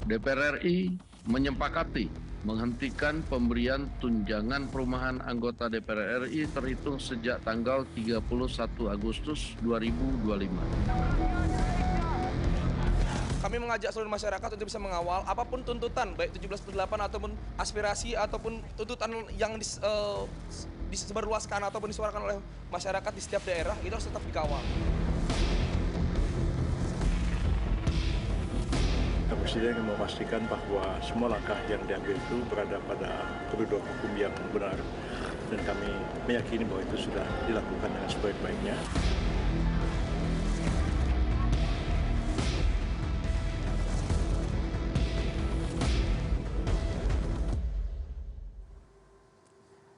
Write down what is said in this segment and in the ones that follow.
DPR RI menyepakati menghentikan pemberian tunjangan perumahan anggota DPR RI terhitung sejak tanggal 31 Agustus 2025. Kami mengajak seluruh masyarakat untuk bisa mengawal apapun tuntutan, baik 17/8 ataupun aspirasi ataupun tuntutan yang disebarluaskan ataupun disuarakan oleh masyarakat di setiap daerah, itu harus tetap dikawal. Presiden ingin memastikan bahwa semua langkah yang diambil itu berada pada koridor hukum yang benar, dan kami meyakini bahwa itu sudah dilakukan dengan sebaik-baiknya.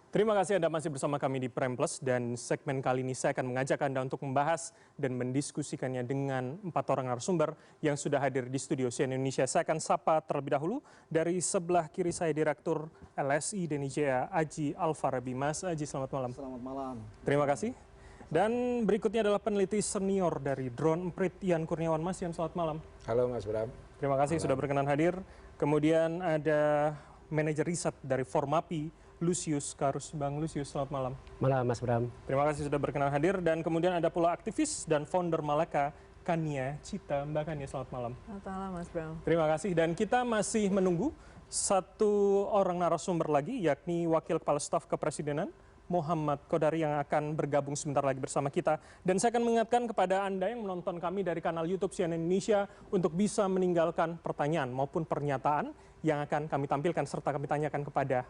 Terima kasih Anda masih bersama kami di Prime Plus, dan segmen kali ini saya akan mengajak Anda untuk membahas dan mendiskusikannya dengan 4 orang narasumber yang sudah hadir di studio CNN Indonesia. Saya akan sapa terlebih dahulu dari sebelah kiri saya Direktur LSI DNIJA Aji Alfarabi. Mas Aji, selamat malam. Selamat malam. Terima kasih. Dan berikutnya adalah peneliti senior dari Drone Emprit, Ian Kurniawan. Mas Ian, selamat malam. Halo Mas Bram. Terima kasih sudah berkenan hadir. Kemudian ada manajer riset dari Formapi, Lusius Karus. Bang Lusius, selamat malam. Malam Mas Bram. Terima kasih sudah berkenan hadir. Dan kemudian ada pula aktivis dan founder Malaka, Kania Cita. Mbak Kania, selamat malam. Selamat malam Mas Bram. Terima kasih. Dan kita masih menunggu satu orang narasumber lagi, yakni Wakil Kepala Staf Kepresidenan Muhammad Kodari, yang akan bergabung sebentar lagi bersama kita. Dan saya akan mengingatkan kepada Anda yang menonton kami dari kanal YouTube CNN Indonesia untuk bisa meninggalkan pertanyaan maupun pernyataan yang akan kami tampilkan serta kami tanyakan kepada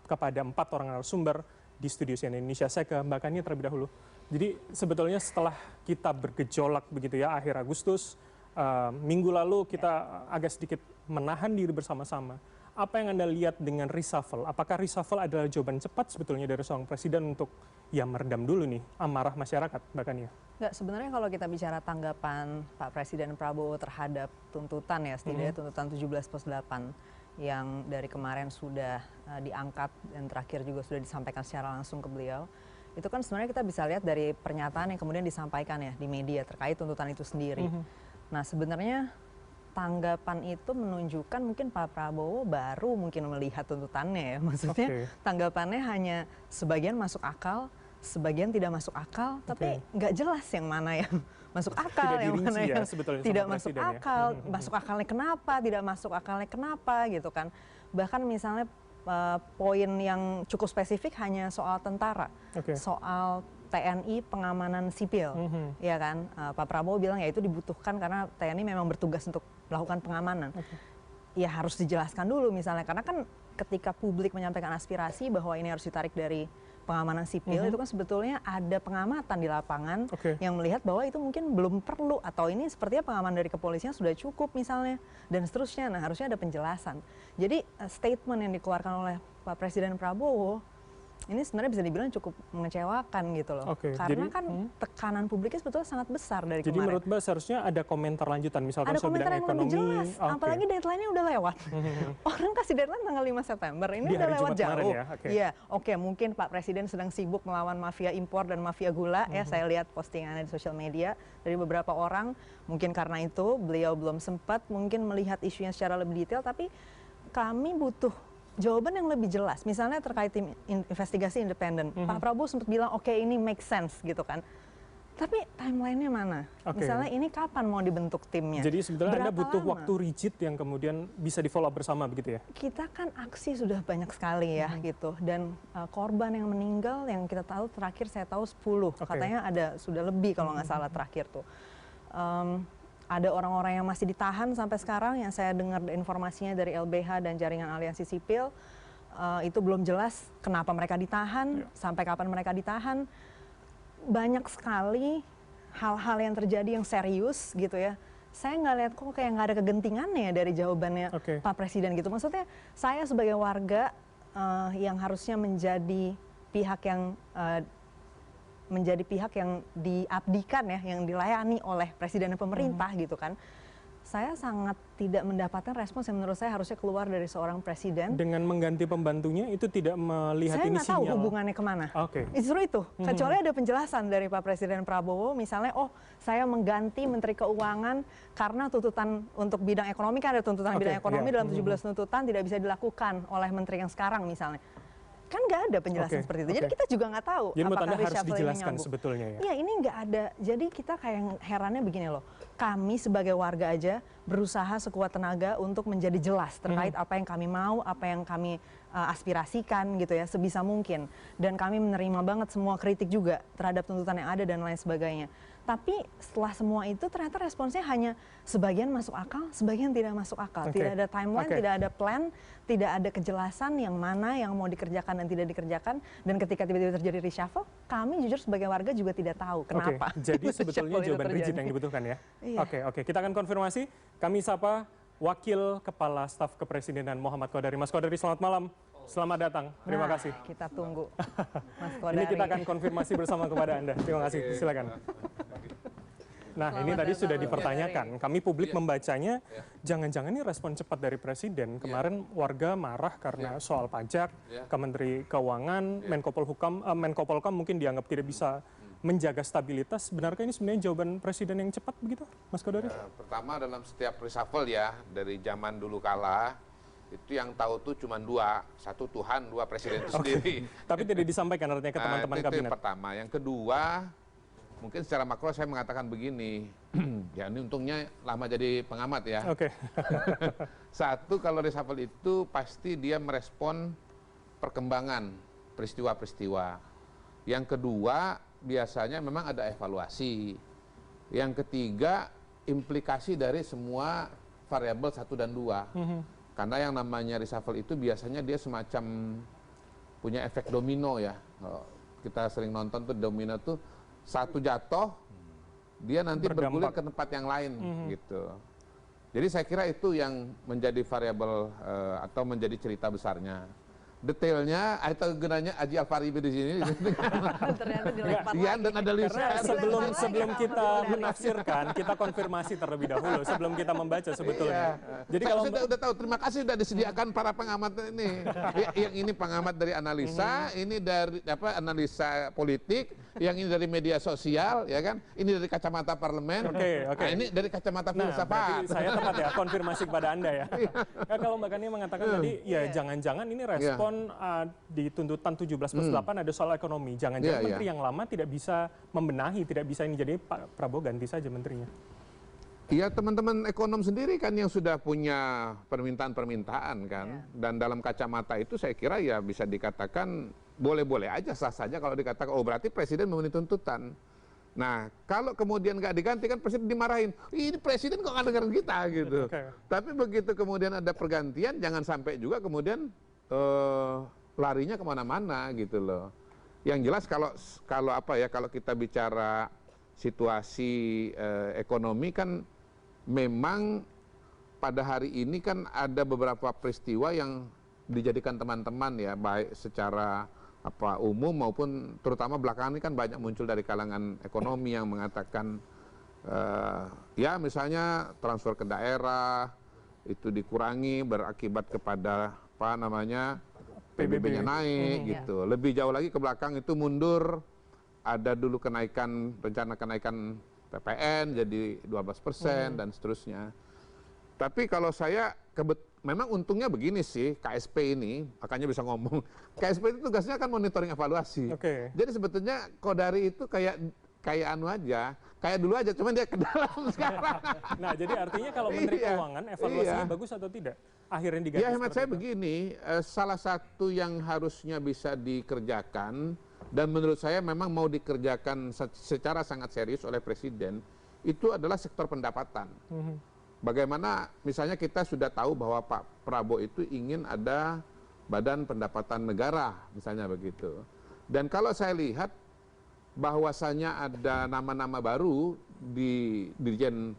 kepada 4 orang narasumber di studio CNN Indonesia. Saya ke Mbak Kania terlebih dahulu. Jadi sebetulnya setelah kita bergejolak begitu ya akhir Agustus, minggu lalu kita agak sedikit menahan diri bersama-sama. Apa yang Anda lihat dengan reshuffle? Apakah reshuffle adalah jawaban cepat sebetulnya dari seorang presiden untuk ya meredam dulu nih amarah masyarakat, Mbak Kania? Enggak, sebenarnya kalau kita bicara tanggapan Pak Presiden Prabowo terhadap tuntutan ya, setidaknya tuntutan 17/8 yang dari kemarin sudah diangkat dan terakhir juga sudah disampaikan secara langsung ke beliau, itu kan sebenarnya kita bisa lihat dari pernyataan yang kemudian disampaikan ya di media terkait tuntutan itu sendiri. Nah sebenarnya tanggapan itu menunjukkan mungkin Pak Prabowo baru mungkin melihat tuntutannya ya, maksudnya tanggapannya hanya sebagian masuk akal, sebagian tidak masuk akal, tapi nggak jelas yang mana yang masuk akal, yang mana yang tidak masuk akal, masuk akalnya kenapa, tidak masuk akalnya kenapa gitu kan. Bahkan misalnya poin yang cukup spesifik hanya soal tentara, soal TNI pengamanan sipil, ya kan. Pak Prabowo bilang ya itu dibutuhkan karena TNI memang bertugas untuk melakukan pengamanan. Ya harus dijelaskan dulu misalnya, karena kan ketika publik menyampaikan aspirasi bahwa ini harus ditarik dari pengamanan sipil, itu kan sebetulnya ada pengamatan di lapangan yang melihat bahwa itu mungkin belum perlu, atau ini sepertinya pengamanan dari kepolisian sudah cukup misalnya, dan seterusnya. Nah harusnya ada penjelasan. Jadi statement yang dikeluarkan oleh Pak Presiden Prabowo ini sebenarnya bisa dibilang cukup mengecewakan gitu loh. Karena kan tekanan publiknya sebetulnya sangat besar dari kemarin. Jadi menurut Mbak seharusnya ada komentar lanjutan, misalkan ada soal komentar bidang yang ekonomi. lebih jelas, apalagi deadline-nya udah lewat. Orang kasih deadline tanggal 5 September, ini udah lewat jauh. Iya, mungkin Pak Presiden sedang sibuk melawan mafia impor dan mafia gula, ya saya lihat postingannya di sosial media dari beberapa orang. Mungkin karena itu beliau belum sempat mungkin melihat isunya secara lebih detail, tapi kami butuh jawaban yang lebih jelas, misalnya terkait tim investigasi independen. Pak Prabowo sempat bilang oke, ini make sense gitu kan. Tapi timelinenya mana? Misalnya ini kapan mau dibentuk timnya? Jadi sebetulnya Anda butuh waktu rigid yang kemudian bisa di follow up bersama begitu ya? Kita kan aksi sudah banyak sekali ya gitu, dan korban yang meninggal yang kita tahu terakhir saya tahu 10, katanya ada sudah lebih kalau nggak salah terakhir tuh. Ada orang-orang yang masih ditahan sampai sekarang yang saya dengar informasinya dari LBH dan Jaringan Aliansi Sipil, itu belum jelas kenapa mereka ditahan, sampai kapan mereka ditahan. Banyak sekali hal-hal yang terjadi yang serius gitu ya. Saya nggak lihat kok kayak nggak ada kegentingannya dari jawabannya Pak Presiden gitu. Maksudnya saya sebagai warga yang harusnya menjadi pihak yang diabdikan ya, yang dilayani oleh presiden dan pemerintah gitu kan. saya sangat tidak mendapatkan respons yang menurut saya harusnya keluar dari seorang presiden. Dengan mengganti pembantunya itu tidak melihat Saya ini nggak tahu sinyal. hubungannya kemana. Oke. Justru itu, kecuali ada penjelasan dari Pak Presiden Prabowo, misalnya, oh saya mengganti Menteri Keuangan karena tuntutan untuk bidang ekonomi, kan ada tuntutan bidang ekonomi dalam 17 tuntutan tidak bisa dilakukan oleh Menteri yang sekarang misalnya. Kan nggak ada penjelasan seperti itu. Jadi kita juga nggak tahu Jadi menurut apakah Anda harus reshuffle ini dijelaskan nyambung. sebetulnya ya? Iya, ini nggak ada. Jadi kita kayak herannya begini loh. Kami sebagai warga aja berusaha sekuat tenaga untuk menjadi jelas terkait apa yang kami mau, apa yang kami aspirasikan gitu ya, sebisa mungkin. Dan kami menerima banget semua kritik juga terhadap tuntutan yang ada dan lain sebagainya. Tapi setelah semua itu ternyata responsnya hanya sebagian masuk akal, sebagian tidak masuk akal. Tidak ada timeline, tidak ada plan, tidak ada kejelasan yang mana yang mau dikerjakan dan tidak dikerjakan. Dan ketika tiba-tiba terjadi reshuffle, kami jujur sebagai warga juga tidak tahu kenapa. Jadi sebetulnya jawaban rigid yang dibutuhkan ya? Iya. Oke, kita akan konfirmasi. Kami sapa Wakil Kepala Staf Kepresidenan Muhammad Kodari. Mas Kodari, selamat malam. Selamat datang. Terima kasih. Kita tunggu, Mas Kodari. Ini kita akan konfirmasi bersama kepada Anda. Terima kasih. Silakan. Nah, ini tadi sudah dipertanyakan. Kami publik membacanya, jangan-jangan ini respon cepat dari Presiden. Kemarin warga marah karena soal pajak ke Menteri Keuangan, Menko Polhukam mungkin dianggap tidak bisa menjaga stabilitas. Benarkah ini sebenarnya jawaban Presiden yang cepat begitu, Mas Kodari? Pertama, dalam setiap reshuffle ya, dari zaman dulu kala, itu yang tahu tuh cuma dua, satu Tuhan, dua Presiden itu sendiri. Tapi tidak disampaikan artinya ke teman-teman itu kabinet. Yang pertama. Yang kedua, mungkin secara makro saya mengatakan begini, ya ini untungnya lama jadi pengamat ya. Oke. Satu, kalau reshuffle itu pasti dia merespon perkembangan peristiwa-peristiwa. Yang kedua, biasanya memang ada evaluasi. Yang ketiga, implikasi dari semua variabel 1 dan 2. Karena yang namanya reshuffle itu biasanya dia semacam punya efek domino ya. Kita sering nonton tuh domino tuh, satu jatuh, dia nanti bergulir ke tempat yang lain gitu. Jadi saya kira itu yang menjadi variabel atau menjadi cerita besarnya. Detailnya atau gunanya Aji Alfaribi di sini. Ternyata dilempar Dian dan ada Lisa. Karena sebelum kita menafsirkan, kita konfirmasi terlebih dahulu sebelum kita membaca sebetulnya. Jadi kalau saya udah tahu, terima kasih sudah disediakan para pengamat ini. Yang ini pengamat dari analisa, ini dari analisa politik, yang ini dari media sosial, ya kan? Ini dari kacamata parlemen. Oke. Nah, ini dari kacamata filsafat. Saya tepat ya konfirmasi kepada Anda ya. Kalau Mbak Kania mengatakan tadi, ya jangan-jangan ini respon di tuntutan 17+8 ada soal ekonomi. Jangan-jangan menteri yang lama tidak bisa membenahi, tidak bisa ini, jadi Pak Prabowo ganti saja menterinya. Iya, teman-teman ekonom sendiri kan yang sudah punya permintaan-permintaan kan. Dan dalam kacamata itu saya kira ya bisa dikatakan boleh-boleh aja, sah saja kalau dikatakan, oh berarti presiden memenuhi tuntutan. Nah, kalau kemudian nggak diganti kan presiden dimarahin. Ini presiden kok nggak dengerin kita gitu. Tapi begitu kemudian ada pergantian, jangan sampai juga kemudian larinya kemana-mana gitu loh. Yang jelas kalau kita bicara situasi ekonomi kan memang pada hari ini kan ada beberapa peristiwa yang dijadikan teman-teman ya, baik secara umum maupun terutama belakangan ini kan banyak muncul dari kalangan ekonomi yang mengatakan ya misalnya transfer ke daerah itu dikurangi berakibat kepada PBB-nya naik gitu. Lebih jauh lagi ke belakang itu mundur, ada dulu rencana kenaikan PPN jadi 12% dan seterusnya. Tapi kalau saya memang untungnya begini sih, KSP ini, makanya bisa ngomong, KSP itu tugasnya kan monitoring evaluasi. Jadi sebetulnya Kodari itu kayak anu aja, kayak dulu aja, cuman dia ke dalam sekarang. Nah, jadi artinya kalau Menteri Keuangan evaluasinya bagus atau tidak? Akhirnya diganti. Ya hemat saya begini, salah satu yang harusnya bisa dikerjakan dan menurut saya memang mau dikerjakan secara sangat serius oleh Presiden itu adalah sektor pendapatan. Bagaimana misalnya kita sudah tahu bahwa Pak Prabowo itu ingin ada Badan Pendapatan Negara, misalnya begitu. Dan kalau saya lihat bahwasanya ada nama-nama baru di Dirjen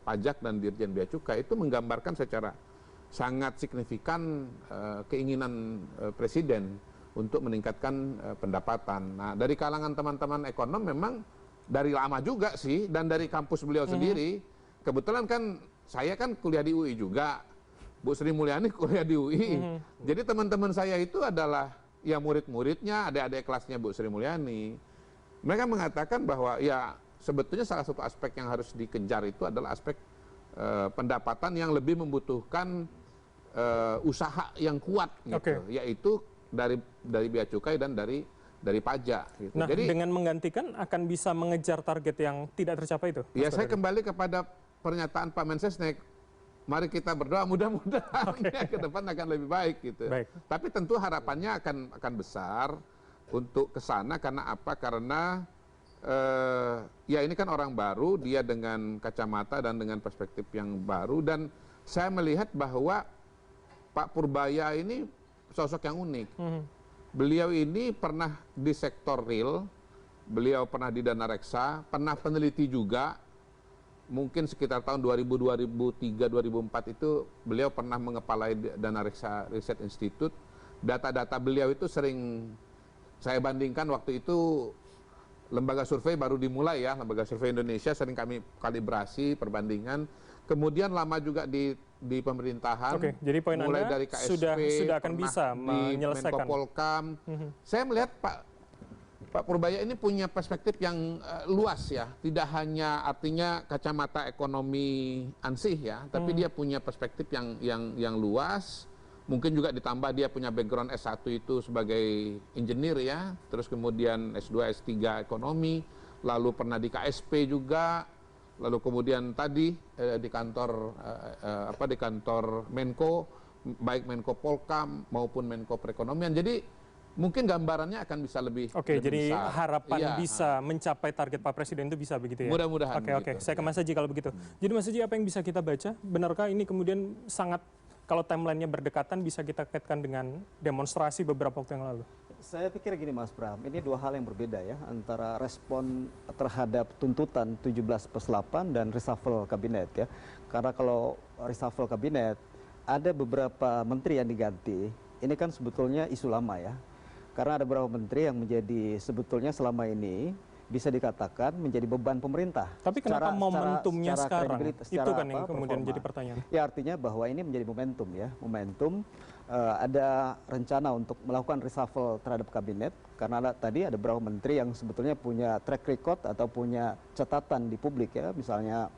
Pajak dan Dirjen Bea Cukai itu menggambarkan secara sangat signifikan keinginan Presiden untuk meningkatkan pendapatan. Nah, dari kalangan teman-teman ekonom memang dari lama juga sih dan dari kampus beliau sendiri kebetulan kan saya kan kuliah di UI juga, Bu Sri Mulyani kuliah di UI. Jadi teman-teman saya itu adalah ya murid-muridnya, adik-adik kelasnya Bu Sri Mulyani. Mereka mengatakan bahwa ya sebetulnya salah satu aspek yang harus dikejar itu adalah aspek pendapatan yang lebih membutuhkan usaha yang kuat gitu, yaitu dari bea cukai dan dari pajak gitu. Nah, jadi dengan menggantikan akan bisa mengejar target yang tidak tercapai itu? Ya saya kembali kepada pernyataan Pak Mensesnek. Mari kita berdoa mudah-mudahan ke depan akan lebih baik gitu. Tapi tentu harapannya akan besar untuk ke sana karena apa? Karena ya ini kan orang baru, dia dengan kacamata dan dengan perspektif yang baru, dan saya melihat bahwa Pak Purbaya ini sosok yang unik. Beliau ini pernah di sektor real, beliau pernah di Dana Reksa, pernah peneliti juga. Mungkin sekitar tahun 2000, 2003, 2004 itu beliau pernah mengepalai Dana Reksa Research Institute. Data-data beliau itu sering saya bandingkan, waktu itu lembaga survei baru dimulai ya, lembaga survei Indonesia, sering kami kalibrasi perbandingan. Kemudian lama juga di pemerintahan, jadi poin mulai Anda dari KSP, sudah akan bisa menyelesaikan. Menko Polkam. Saya melihat Pak Purbaya ini punya perspektif yang luas ya, tidak hanya artinya kacamata ekonomi ansih ya, tapi dia punya perspektif yang luas. Mungkin juga ditambah dia punya background S1 itu sebagai engineer ya, terus kemudian S2, S3 ekonomi, lalu pernah di KSP juga, lalu kemudian tadi di kantor di kantor Menko, baik Menko Polkam maupun Menko Perekonomian. Jadi mungkin gambarannya akan bisa lebih jadi besar. Harapan bisa mencapai target Pak Presiden itu bisa begitu ya? Mudah-mudahan. Oke. Saya ke Mas Haji kalau begitu. Jadi Mas Haji, apa yang bisa kita baca? Benarkah ini kemudian sangat, kalau timelinenya berdekatan, bisa kita kaitkan dengan demonstrasi beberapa waktu yang lalu? Saya pikir gini Mas Bram, ini dua hal yang berbeda ya, antara respon terhadap tuntutan 17+8 dan reshuffle kabinet ya. Karena kalau reshuffle kabinet, ada beberapa menteri yang diganti, ini kan sebetulnya isu lama ya. Karena ada beberapa menteri yang menjadi sebetulnya selama ini bisa dikatakan menjadi beban pemerintah. Tapi kenapa momentumnya sekarang? Itu kan yang kemudian performa. jadi pertanyaan. Ya artinya bahwa ini menjadi momentum ya. Momentum ada rencana untuk melakukan reshuffle terhadap kabinet. Karena tadi ada beberapa menteri yang sebetulnya punya track record atau punya catatan di publik ya. Misalnya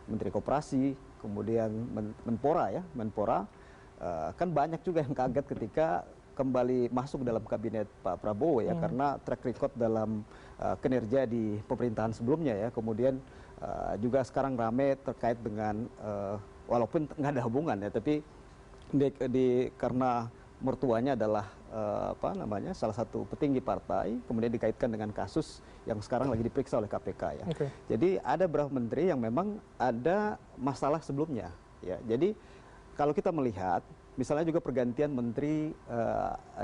Menteri Koperasi, kemudian Menpora ya. Menpora kan banyak juga yang kaget ketika kembali masuk dalam kabinet Pak Prabowo ya, karena track record dalam kinerja di pemerintahan sebelumnya ya. Kemudian juga sekarang rame terkait dengan walaupun nggak ada hubungan ya, tapi karena mertuanya adalah salah satu petinggi partai, kemudian dikaitkan dengan kasus yang sekarang lagi diperiksa oleh KPK ya. Jadi ada beberapa menteri yang memang ada masalah sebelumnya ya. Jadi kalau kita melihat misalnya juga pergantian menteri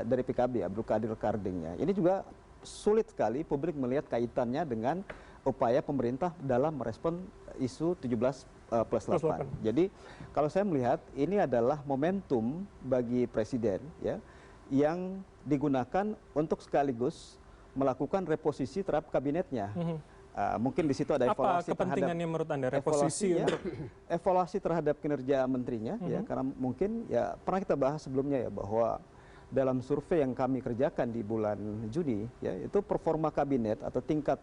dari PKB, Abdul Qadir Karding ya. Ini juga sulit sekali publik melihat kaitannya dengan upaya pemerintah dalam merespon isu 17+8. Jadi kalau saya melihat ini adalah momentum bagi presiden ya, yang digunakan untuk sekaligus melakukan reposisi terhadap kabinetnya. Mungkin di situ ada evaluasi apa kepentingannya menurut Anda reposisi untuk evaluasi terhadap kinerja menterinya ya, karena mungkin ya pernah kita bahas sebelumnya ya bahwa dalam survei yang kami kerjakan di bulan Juni ya, itu performa kabinet atau tingkat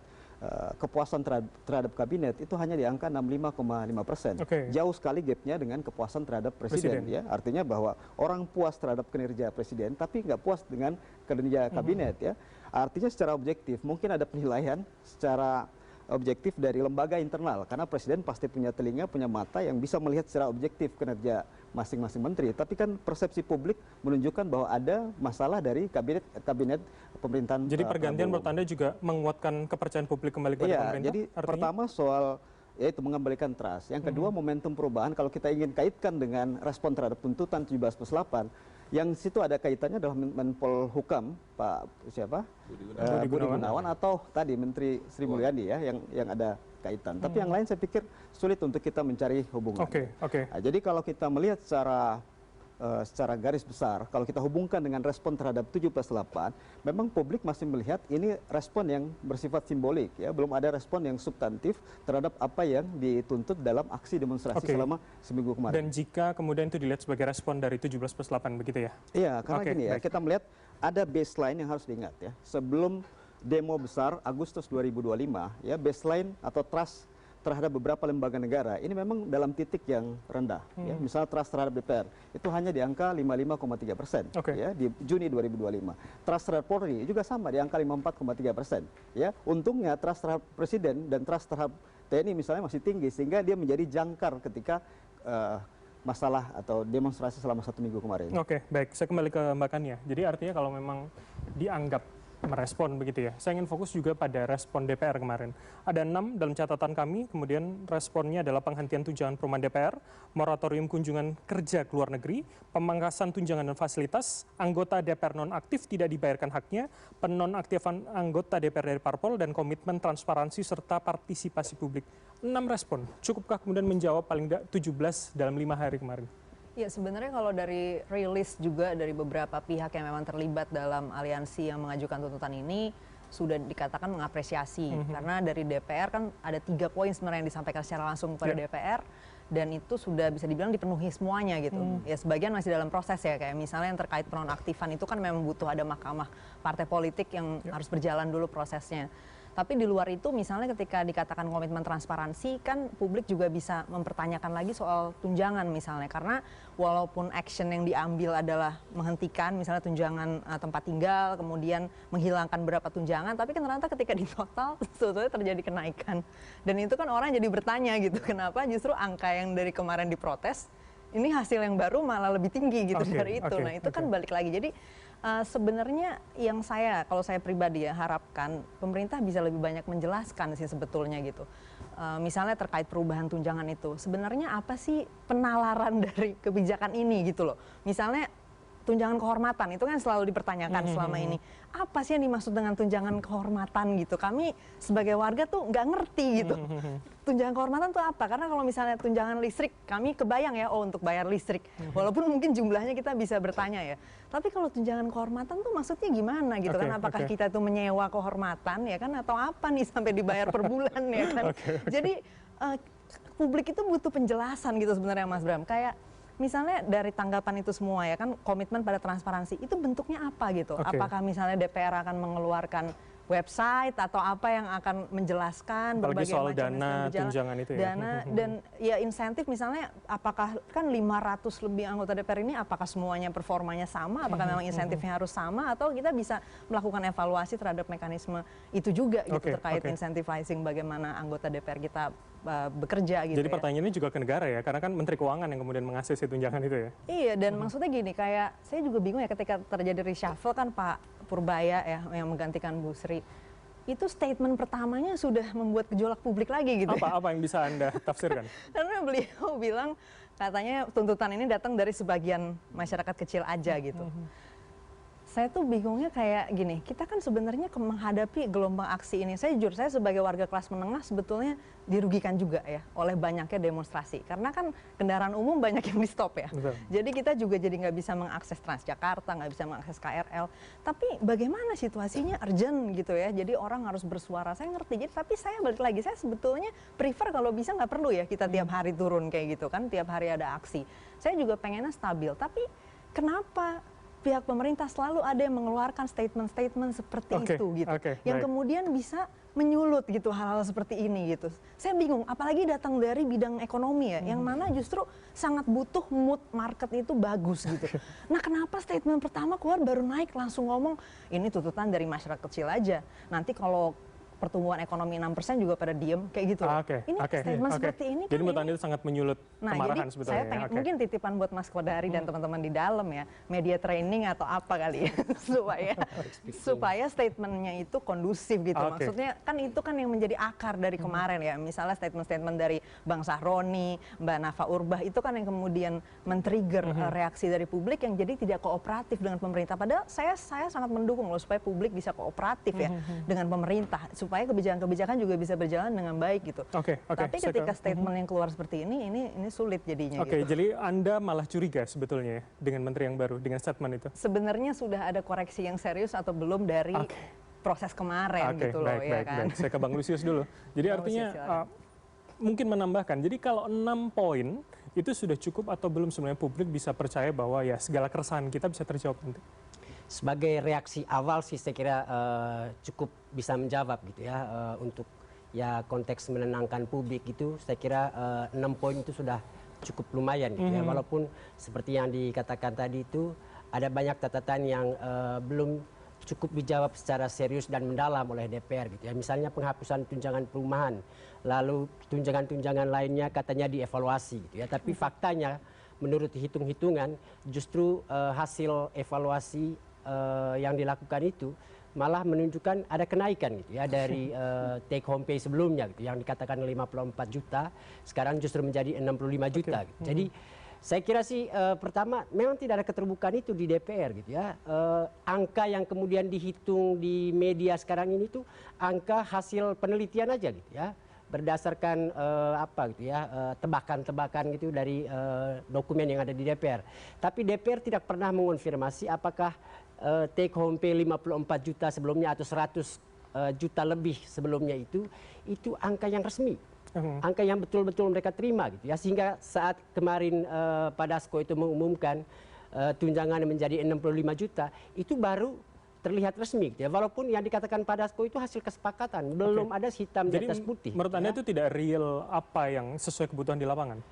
kepuasan terhadap kabinet itu hanya di angka 65,5%. Jauh sekali gapnya dengan kepuasan terhadap presiden ya. Artinya bahwa orang puas terhadap kinerja presiden tapi nggak puas dengan kinerja kabinet ya. Artinya secara objektif mungkin ada penilaian secara objektif dari lembaga internal, karena presiden pasti punya telinga, punya mata yang bisa melihat secara objektif kinerja masing-masing menteri. Tapi kan persepsi publik menunjukkan bahwa ada masalah dari kabinet pemerintahan. Jadi pergantian menurut Anda juga menguatkan kepercayaan publik kembali kepada pemerintah? Jadi pertama soal yaitu mengembalikan trust. Yang kedua momentum perubahan, kalau kita ingin kaitkan dengan respon terhadap tuntutan 17+8, yang situ ada kaitannya adalah Menpol Hukam Pak Budi Gunawan atau tadi Menteri Sri Mulyani ya yang ada kaitan. Tapi yang lain saya pikir sulit untuk kita mencari hubungan. Nah, jadi kalau kita melihat secara secara garis besar, kalau kita hubungkan dengan respon terhadap 17/8, memang publik masih melihat ini respon yang bersifat simbolik, ya, belum ada respon yang substantif terhadap apa yang dituntut dalam aksi demonstrasi selama seminggu kemarin. Dan jika kemudian itu dilihat sebagai respon dari 17/8 begitu ya? Iya, karena gini ya, kita melihat ada baseline yang harus diingat ya. Sebelum demo besar Agustus 2025, ya, baseline atau trust terhadap beberapa lembaga negara ini memang dalam titik yang rendah. Ya. Misalnya trust terhadap DPR itu hanya di angka 55,3%, ya, di Juni 2025. Trust terhadap Polri juga sama di angka 54,3%. Ya. Untungnya trust terhadap Presiden dan trust terhadap TNI misalnya masih tinggi sehingga dia menjadi jangkar ketika masalah atau demonstrasi selama 1 minggu kemarin. Oke, baik. Saya kembali ke Mbak Kania. Jadi artinya kalau memang dianggap merespon begitu ya. Saya ingin fokus juga pada respon DPR kemarin. Ada 6 dalam catatan kami, kemudian responnya adalah penghentian tunjangan perumahan DPR, moratorium kunjungan kerja ke luar negeri, pemangkasan tunjangan dan fasilitas, anggota DPR nonaktif tidak dibayarkan haknya, penonaktifan anggota DPR dari parpol, dan komitmen transparansi serta partisipasi publik. 6 respon. Cukupkah kemudian menjawab paling tidak 17 dalam 5 hari kemarin? Ya, sebenarnya kalau dari rilis juga dari beberapa pihak yang memang terlibat dalam aliansi yang mengajukan tuntutan ini sudah dikatakan mengapresiasi. Karena dari DPR kan ada 3 poin sebenarnya yang disampaikan secara langsung kepada DPR dan itu sudah bisa dibilang dipenuhi semuanya gitu. Ya sebagian masih dalam proses ya, kayak misalnya yang terkait penonaktifan itu kan memang butuh ada mahkamah partai politik yang harus berjalan dulu prosesnya. Tapi di luar itu misalnya ketika dikatakan komitmen transparansi kan publik juga bisa mempertanyakan lagi soal tunjangan misalnya. Karena walaupun action yang diambil adalah menghentikan misalnya tunjangan tempat tinggal, kemudian menghilangkan beberapa tunjangan, tapi kan ternyata ketika di total sebetulnya terjadi kenaikan. Dan itu kan orang jadi bertanya gitu, kenapa justru angka yang dari kemarin diprotes, ini hasil yang baru malah lebih tinggi gitu dari itu. Nah itu kan balik lagi. Jadi sebenarnya yang kalau saya pribadi ya harapkan pemerintah bisa lebih banyak menjelaskan sih sebetulnya gitu. Misalnya terkait perubahan tunjangan itu, sebenarnya apa sih penalaran dari kebijakan ini gitu loh. Misalnya tunjangan kehormatan itu kan selalu dipertanyakan selama ini. Apa sih yang dimaksud dengan tunjangan kehormatan gitu? Kami sebagai warga tuh nggak ngerti gitu. Tunjangan kehormatan tuh apa? Karena kalau misalnya tunjangan listrik, kami kebayang ya, oh untuk bayar listrik. Walaupun mungkin jumlahnya kita bisa bertanya ya. Tapi kalau tunjangan kehormatan tuh maksudnya gimana gitu kan? Apakah kita tuh menyewa kehormatan ya kan? Atau apa nih sampai dibayar per bulan ya kan? Jadi publik itu butuh penjelasan gitu sebenarnya Mas Bram. Kayak misalnya dari tanggapan itu semua ya kan komitmen pada transparansi itu bentuknya apa gitu? Apakah misalnya DPR akan mengeluarkan website atau apa yang akan menjelaskan berbagai soal macam dana tunjangan itu ya. Dana dan ya insentif misalnya apakah kan 500 lebih anggota DPR ini apakah semuanya performanya sama? Apakah memang insentifnya harus sama atau kita bisa melakukan evaluasi terhadap mekanisme itu juga gitu terkait incentivizing bagaimana anggota DPR kita bekerja gitu. Jadi pertanyaannya juga ke negara ya, karena kan Menteri Keuangan yang kemudian mengaksesi tunjangan itu ya. Iya, dan maksudnya gini, kayak saya juga bingung ya ketika terjadi reshuffle kan Pak Purbaya ya yang menggantikan Bu Sri. Itu statement pertamanya sudah membuat gejolak publik lagi gitu. Apa yang bisa Anda tafsirkan? Karena beliau bilang katanya tuntutan ini datang dari sebagian masyarakat kecil aja gitu. Saya tuh bingungnya kayak gini, kita kan sebenarnya menghadapi gelombang aksi ini, saya jujur, saya sebagai warga kelas menengah sebetulnya dirugikan juga ya oleh banyaknya demonstrasi. Karena kan kendaraan umum banyak yang di stop ya. Betul. Jadi kita juga jadi nggak bisa mengakses Transjakarta, nggak bisa mengakses KRL. Tapi bagaimana situasinya urgent gitu ya, jadi orang harus bersuara, saya ngerti. Jadi, tapi saya balik lagi, saya sebetulnya prefer kalau bisa nggak perlu ya kita tiap hari turun kayak gitu kan, tiap hari ada aksi. Saya juga pengennya stabil, tapi kenapa pihak pemerintah selalu ada yang mengeluarkan statement-statement seperti itu gitu, yang kemudian bisa menyulut gitu hal-hal seperti ini gitu. Saya bingung, apalagi datang dari bidang ekonomi ya, yang mana justru sangat butuh mood market itu bagus gitu. Nah kenapa statement pertama keluar baru naik langsung ngomong ini tuntutan dari masyarakat kecil aja. Nanti kalau pertumbuhan ekonomi 6% juga pada diem kayak gitu. Ini statement seperti ini jadi menurut Anda itu sangat menyulut kemarahan jadi sebetulnya. Saya pengen, mungkin titipan buat Mas Kodari dan teman-teman di dalam ya, media training atau apa kali ya, supaya statementnya itu kondusif gitu. Maksudnya kan itu kan yang menjadi akar dari kemarin ya, misalnya statement-statement dari Bang Sahroni, Mbak Nafa Urbah, itu kan yang kemudian men-trigger reaksi dari publik yang jadi tidak kooperatif dengan pemerintah. Padahal saya sangat mendukung loh supaya publik bisa kooperatif ya dengan pemerintah, supaya supaya kebijakan-kebijakan juga bisa berjalan dengan baik gitu. Oke. Tapi ketika statement yang keluar seperti ini sulit jadinya. Oke, gitu. jadi Anda malah curiga sebetulnya ya dengan menteri yang baru, dengan statement itu? Sebenarnya sudah ada koreksi yang serius atau belum dari proses kemarin gitu loh, ya kan? Baik. Saya ke Bang Lusius dulu. Jadi artinya mungkin menambahkan, jadi kalau 6 poin itu sudah cukup atau belum sebenarnya publik bisa percaya bahwa ya segala keresahan kita bisa terjawab nanti? Sebagai reaksi awal sih saya kira cukup bisa menjawab gitu ya, untuk ya konteks menenangkan publik gitu. Saya kira 6 poin itu sudah cukup lumayan gitu ya, walaupun seperti yang dikatakan tadi itu ada banyak catatan yang belum cukup dijawab secara serius dan mendalam oleh DPR gitu ya. Misalnya penghapusan tunjangan perumahan, lalu tunjangan-tunjangan lainnya katanya dievaluasi gitu ya. Tapi faktanya menurut hitung-hitungan justru hasil evaluasi yang dilakukan itu malah menunjukkan ada kenaikan gitu ya dari take home pay sebelumnya gitu yang dikatakan 54 juta sekarang justru menjadi 65 juta gitu. Jadi saya kira sih pertama memang tidak ada keterbukaan itu di DPR gitu ya. Angka yang kemudian dihitung di media sekarang ini tuh angka hasil penelitian aja gitu ya. Berdasarkan apa gitu ya, tebakan-tebakan gitu dari dokumen yang ada di DPR. Tapi DPR tidak pernah mengonfirmasi apakah take home pay 54 juta sebelumnya atau 100 juta lebih sebelumnya itu angka yang resmi. Angka yang betul-betul mereka terima gitu ya, sehingga saat kemarin Pak Dasko itu mengumumkan tunjangan menjadi 65 juta itu baru terlihat resmi gitu ya, walaupun yang dikatakan Pak Dasko itu hasil kesepakatan, belum ada hitam di atas putih. Menurut Anda itu tidak real apa yang sesuai kebutuhan di lapangan?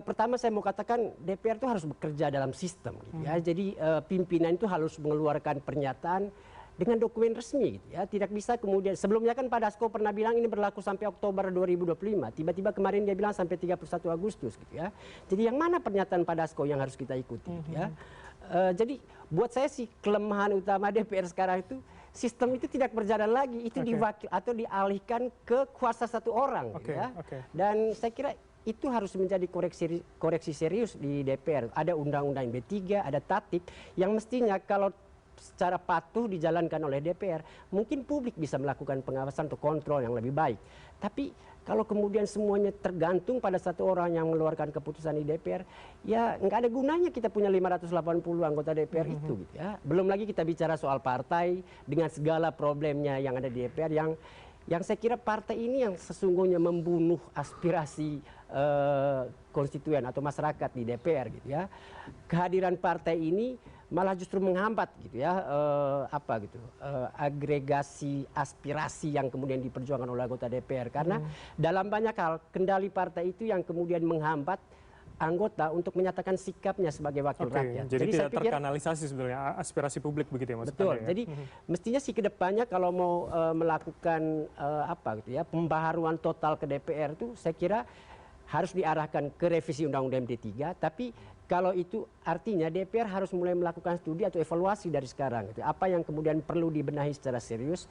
Pertama saya mau katakan DPR itu harus bekerja dalam sistem gitu ya, jadi pimpinan itu harus mengeluarkan pernyataan dengan dokumen resmi gitu ya. Tidak bisa kemudian, sebelumnya kan Pak Dasko pernah bilang ini berlaku sampai Oktober 2025. Tiba-tiba kemarin dia bilang sampai 31 Agustus gitu ya. Jadi yang mana pernyataan Pak Dasko yang harus kita ikuti gitu ya. Jadi buat saya sih kelemahan utama DPR sekarang itu sistem itu tidak berjalan lagi, itu diwakil atau dialihkan ke kuasa satu orang gitu ya. Dan saya kira itu harus menjadi koreksi serius di DPR. Ada undang-undang B3, ada tatip yang mestinya kalau secara patuh dijalankan oleh DPR, mungkin publik bisa melakukan pengawasan atau kontrol yang lebih baik. Tapi kalau kemudian semuanya tergantung pada satu orang yang mengeluarkan keputusan di DPR, ya nggak ada gunanya kita punya 580 anggota DPR itu gitu ya. Belum lagi kita bicara soal partai dengan segala problemnya yang ada di DPR yang saya kira partai ini yang sesungguhnya membunuh aspirasi konstituen atau masyarakat di DPR gitu ya. Kehadiran partai ini malah justru menghambat gitu ya, agregasi aspirasi yang kemudian diperjuangkan oleh anggota DPR, karena dalam banyak hal kendali partai itu yang kemudian menghambat anggota untuk menyatakan sikapnya sebagai wakil rakyat. Jadi tidak terkanalisasi sebenarnya aspirasi publik begitu ya maksud Betul. Anda, ya? Jadi mestinya sih kedepannya kalau mau melakukan pembaharuan total ke DPR itu saya kira harus diarahkan ke revisi Undang-Undang MD3, tapi kalau itu artinya DPR harus mulai melakukan studi atau evaluasi dari sekarang. Apa yang kemudian perlu dibenahi secara serius.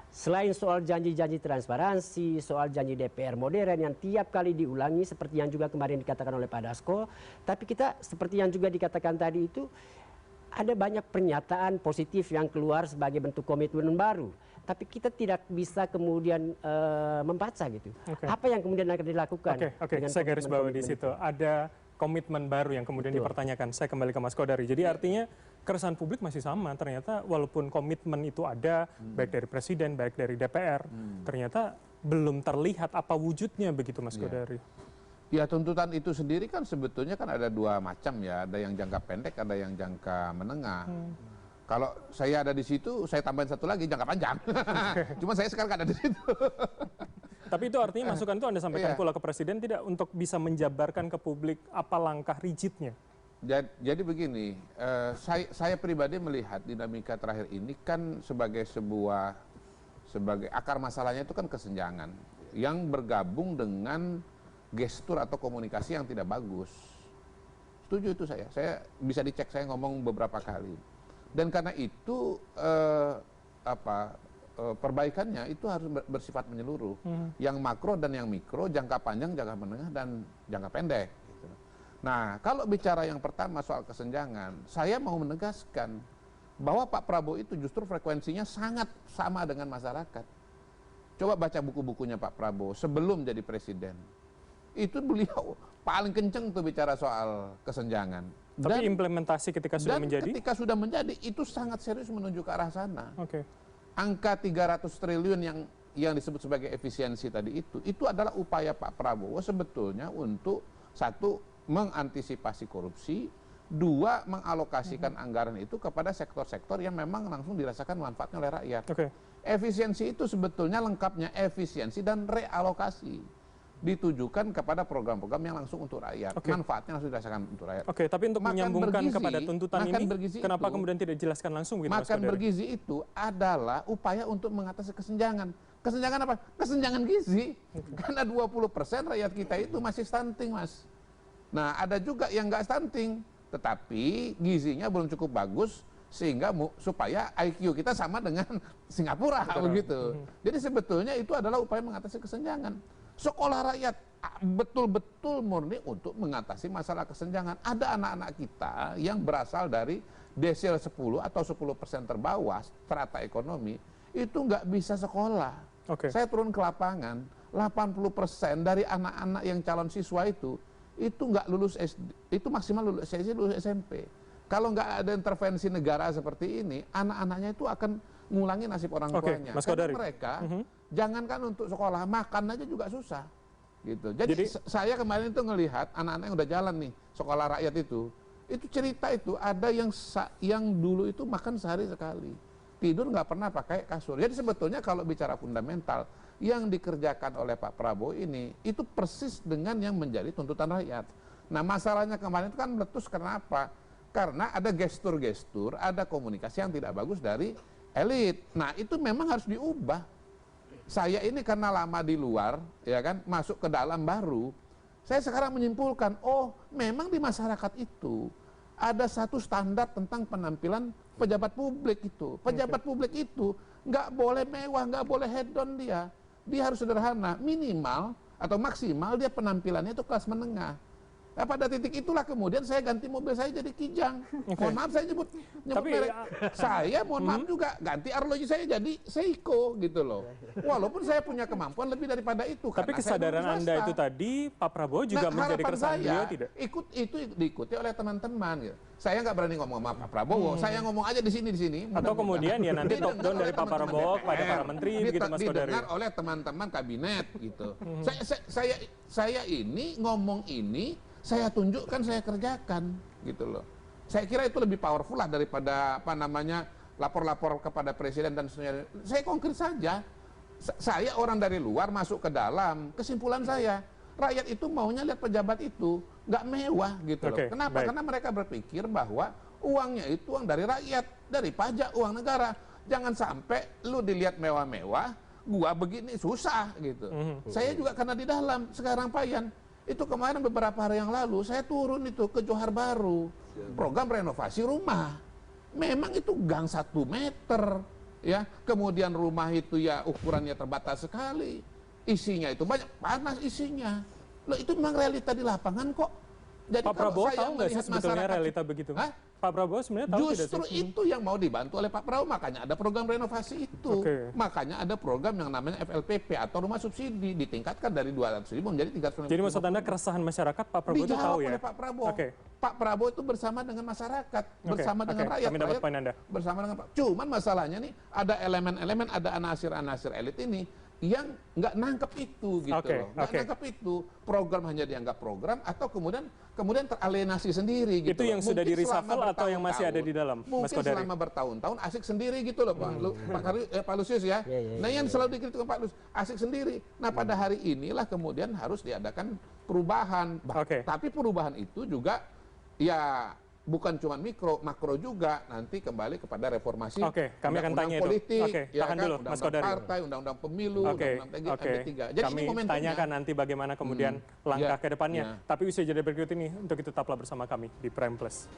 Selain soal janji-janji transparansi, soal janji DPR modern yang tiap kali diulangi seperti yang juga kemarin dikatakan oleh Pak Dasko. Tapi kita seperti yang juga dikatakan tadi itu ada banyak pernyataan positif yang keluar sebagai bentuk komitmen baru. Tapi kita tidak bisa kemudian membaca gitu. Apa yang kemudian akan dilakukan. Saya garis bawah di situ. Ada komitmen baru yang kemudian dipertanyakan. Saya kembali ke Mas Kodari. Jadi artinya keresahan publik masih sama. Ternyata walaupun komitmen itu ada, baik dari Presiden, baik dari DPR, ternyata belum terlihat apa wujudnya begitu Mas Kodari. Ya tuntutan itu sendiri kan sebetulnya kan ada dua macam ya. Ada yang jangka pendek, ada yang jangka menengah. Kalau saya ada di situ, saya tambahin satu lagi jangka panjang. Cuma saya sekarang ada di situ. Tapi itu artinya masukan itu Anda sampaikan pula ke Presiden tidak untuk bisa menjabarkan ke publik apa langkah rigidnya? Jadi begini, saya pribadi melihat dinamika terakhir ini kan sebagai akar masalahnya itu kan kesenjangan yang bergabung dengan gestur atau komunikasi yang tidak bagus. Setuju itu saya bisa dicek, saya ngomong beberapa kali. Dan karena itu perbaikannya itu harus bersifat menyeluruh, yang makro dan yang mikro, jangka panjang, jangka menengah, dan jangka pendek. Gitu. Nah, kalau bicara yang pertama soal kesenjangan, saya mau menegaskan bahwa Pak Prabowo itu justru frekuensinya sangat sama dengan masyarakat. Coba baca buku-bukunya Pak Prabowo sebelum jadi presiden. Itu beliau paling kenceng tuh bicara soal kesenjangan. Tapi implementasi ketika sudah menjadi? Ketika sudah menjadi, itu sangat serius menuju ke arah sana. Oke. Angka 300 triliun yang disebut sebagai efisiensi tadi itu adalah upaya Pak Prabowo sebetulnya untuk satu, mengantisipasi korupsi, dua, mengalokasikan anggaran itu kepada sektor-sektor yang memang langsung dirasakan manfaatnya oleh rakyat. Oke. Efisiensi itu sebetulnya lengkapnya efisiensi dan realokasi, ditujukan kepada program-program yang langsung untuk rakyat. Oke. Manfaatnya langsung dirasakan untuk rakyat. Oke, tapi untuk menyambungkan bergizi, kepada tuntutan makan ini, bergizi kenapa itu, kemudian tidak dijelaskan langsung begitu, Mas makan Kodari? bergizi itu adalah upaya untuk mengatasi kesenjangan. Kesenjangan apa? Kesenjangan gizi. Karena 20% rakyat kita itu masih stunting, Mas. Nah, ada juga yang nggak stunting, tetapi gizinya belum cukup bagus sehingga supaya IQ kita sama dengan Singapura begitu. Jadi sebetulnya itu adalah upaya mengatasi kesenjangan. Sekolah rakyat betul-betul murni untuk mengatasi masalah kesenjangan. Ada anak-anak kita yang berasal dari desil 10 atau 10% terbawah strata ekonomi itu nggak bisa sekolah. Oke. Saya turun ke lapangan, 80% dari anak-anak yang calon siswa itu nggak lulus SD, itu maksimal lulus SD, lulus SMP. Kalau nggak ada intervensi negara seperti ini, anak-anaknya itu akan ngulangi nasib orang tuanya. Mas Karena Kodari. mereka jangankan untuk sekolah, makan aja juga susah. Gitu. Jadi saya kemarin itu ngelihat anak-anak yang udah jalan nih sekolah rakyat itu cerita itu ada yang dulu itu makan sehari sekali, tidur nggak pernah pakai kasur. Jadi sebetulnya kalau bicara fundamental yang dikerjakan oleh Pak Prabowo ini itu persis dengan yang menjadi tuntutan rakyat. Nah masalahnya kemarin itu kan meletus karena apa? Karena ada gestur-gestur, ada komunikasi yang tidak bagus dari elit. Nah itu memang harus diubah. Saya ini karena lama di luar, ya kan, masuk ke dalam baru. Saya sekarang menyimpulkan, oh memang di masyarakat itu ada satu standar tentang penampilan pejabat publik itu. Pejabat publik itu nggak boleh mewah, nggak boleh hedon dia. Dia harus sederhana, minimal atau maksimal dia penampilannya itu kelas menengah. Nah, pada titik itulah kemudian saya ganti mobil saya jadi Kijang. Mohon maaf saya nyebut merek. Saya mohon maaf juga ganti arloji saya jadi Seiko gitu loh. Walaupun saya punya kemampuan lebih daripada itu. Tapi kesadaran Anda itu tadi, Pak Prabowo juga menjadi keresahan beliau tidak? Itu diikuti oleh teman-teman gitu. Saya nggak berani ngomong sama Pak Prabowo, saya ngomong aja di sini. Atau kemudian ya nanti top down dari Pak Prabowo kepada para menteri begitu Mas Kodari. Didengar oleh teman-teman kabinet gitu. Saya ini ngomong ini saya tunjukkan, saya kerjakan gitu loh. Saya kira itu lebih powerful lah daripada lapor-lapor kepada presiden dan seterusnya. Saya konkret saja. Saya orang dari luar masuk ke dalam. Kesimpulan saya, rakyat itu maunya lihat pejabat itu nggak mewah gitu loh. Kenapa? Baik. Karena mereka berpikir bahwa uangnya itu uang dari rakyat, dari pajak, uang negara. Jangan sampai lu dilihat mewah-mewah, gua begini susah gitu. Saya juga karena di dalam sekarang payan. Itu kemarin beberapa hari yang lalu saya turun itu ke Johar Baru, program renovasi rumah. Memang itu gang 1 meter, ya. Kemudian rumah itu ya ukurannya terbatas sekali, isinya itu banyak, panas isinya. Loh itu memang realita di lapangan kok. Jadi Pak Prabowo tahu nggak sih sebetulnya realita begitu? Pak Prabowo sebenarnya tahu tidak sih? Justru itu yang mau dibantu oleh Pak Prabowo, makanya ada program renovasi itu. Makanya ada program yang namanya FLPP atau rumah subsidi ditingkatkan dari 200.000 menjadi 350.000. Jadi maksud Anda keresahan masyarakat Pak Prabowo itu tahu ya? Oleh Pak Prabowo. Pak Prabowo itu bersama dengan masyarakat, bersama dengan rakyat. Kami dapat poin Anda. Bersama dengan Pak. Cuman masalahnya nih ada elemen-elemen, ada anasir-anasir elit ini yang nggak nangkep itu gitu loh. Nggak nangkep itu. Program hanya dianggap program atau kemudian teralienasi sendiri gitu. Itu yang loh. sudah di reshuffle atau yang masih ada di dalam? Mungkin Mas Kodari. selama bertahun-tahun asik sendiri gitu loh Pak Lusius ya. Nah yang selalu dikritik Pak Lusius asik sendiri. Nah pada hari inilah kemudian harus diadakan perubahan. Tapi perubahan itu juga ya bukan cuma mikro, makro juga nanti kembali kepada reformasi. Kami akan tanya politik, itu. Tahan dulu, Mas Kodari. Partai, undang-undang pemilu, undang-undang MD3. Jadi kami ini tanyakan nanti bagaimana kemudian langkah ke depannya. Tapi usai jeda berikut ini, untuk itu tetaplah bersama kami di Prime Plus.